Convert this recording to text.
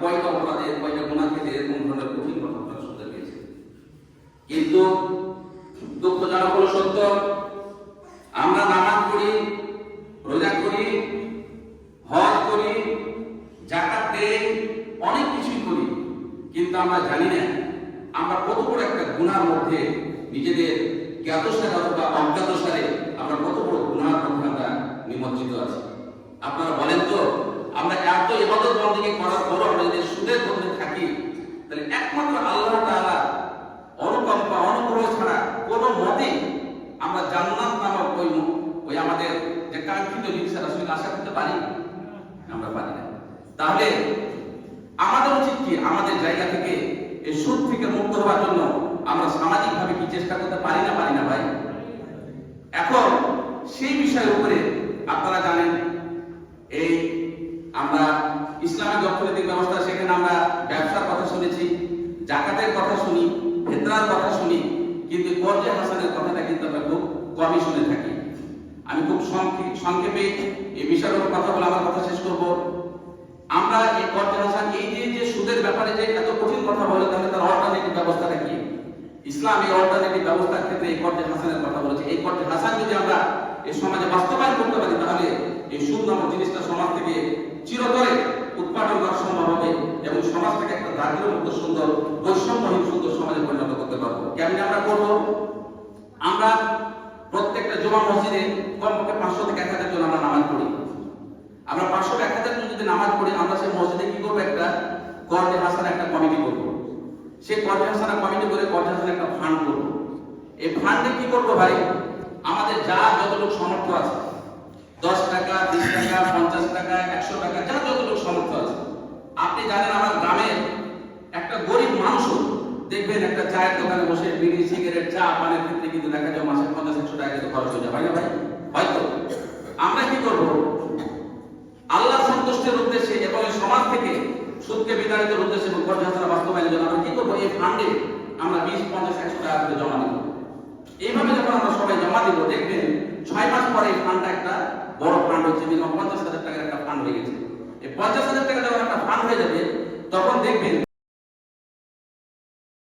কয়টা অপরাধের কয়টা গুনাহ থেকে এরকম ধরনের কঠিন কথা আপনারা শুনতে পেয়েছেন। কিন্তু দুঃখজনক হলো সত্য, আমরা নামাজ পড়ি, রোজা করি, হজ করি, যাকাত দেই, অনেক কিছুই করি, কিন্তু আমরা জানি না আমরা কত বড় একটা গুনার মধ্যে নিজেদের জ্ঞাতসারে অথবা অজ্ঞাতসারে আমরা কত বড় গুনার মধ্যে আমরা নিমজ্জিত আছি। আপনারা বলেন তো, আমরা এত ইবাদত বন্দেগী করার পরও আমরা যদি সুদের মধ্যে থাকি, তাহলে একমাত্র আল্লাহ তাআলা অনুকম্পা অনুগ্রহ ছাড়া কোনো মতেই আমরা জান্নাত নামক ওই আমাদের যে কাঙ্ক্ষিত জিনিসের আসলে আশা করতে পারি? আমরা পারি না। তাহলে আমাদের উচিত কি, আমাদের জায়গা থেকে এই সুদ থেকে মুক্ত হওয়ার জন্য আমরা সামাজিকভাবে কি চেষ্টা করতে পারি না ভাই? এখন সেই বিষয়ের উপরে আপনারা জানেন, এই আমরা ইসলামিক অর্থনৈতিক ব্যবস্থা, সেখানে আমরা ব্যবসার কথা শুনেছি, জাকাতের কথা শুনি, ফিতরার কথা শুনি, কিন্তু কর্জে হাসানের কথাটা কিন্তু আমরা খুব কমই শুনে থাকি। আমি খুব সংক্ষেপে এই বিষয়ের উপর কথা বলে আমার কথা শেষ করব। আমরা এই কর্জে হাসান, এই যে সুদের ব্যাপারে যে এত কঠিন কথা বলে, তাহলে তার অল্টারনেটিভ ব্যবস্থাটা কি? ইসলাম এই অল্টারনেটিভ ব্যবস্থার ক্ষেত্রে এই কর্জে হাসানের কথা বলেছে। এই কর্জে হাসান যদি আমরা এই সমাজে বাস্তবায়ন করতে পারি, তাহলে এই সুদ নামক জিনিসটা সমাজ থেকে চিরতরে উৎপাদন করা সম্ভব হবে এবং সমাজ থেকে একটা দারিদ্র্যমুক্ত সুন্দর বৈষম্যহীন সুন্দর সমাজে পরিণত করতে পারবো। কেমন আমরা করবো? আমরা প্রত্যেকটা জুমা মসজিদে কমপক্ষে 500 থেকে 1000 জন আমরা নামাজ পড়ি। আমরা 500 থেকে 1000 জন যদি নামাজ পড়ি, আমরা সেই মসজিদে কি করবো? একটা কর্জে হাসান একটা কমিটি করবো। সেই কর্জে হাসানা কমিটি করে কর্জে হাসান একটা ফান্ড করবো। এই ফান্ডে কি করবো ভাই? আমাদের যা যতটুকু সামর্থ্য আছে, 10 টাকা, 20 টাকা, 50 টাকা, 100 টাকা, যা যতটুকু সামর্থ্য আছে। আপনি জানেন, আমার গ্রামের একটা গরিব মানুষও দেখবেন একটা চায়ের দোকানে বসে বিড়ি, সিগারেট, চা পানের ক্ষেত্রে কিন্তু দেখা যায় মাসে 50-100 টাকা কিন্তু খরচ হয়ে যায়, ভাই না ভাই? হয়তো আমরা কি করবো? আল্লাহ সন্তুষ্টের উদ্দেশ্যে এবং এই সমাজ থেকে সুদকে বিতাড়িতের উদ্দেশ্যে এবং কর্জে হাসানা বাস্তবায়নের জন্য আমরা কি করবো? এই ফান্ডে আমরা 20, 50, 100 টাকা করে জমা দিব। এইভাবে যখন আমরা সবাই জমা দিব, দেখবেন 6 মাস পরে এই ফান্ডটা একটা বড় ফান্ড হচ্ছে, মিনিমাম 50,000 টাকার একটা ফান্ড হয়ে গেছে। এই 50,000 টাকা যখন একটা ফান্ড হয়ে যাবে, তখন দেখবেন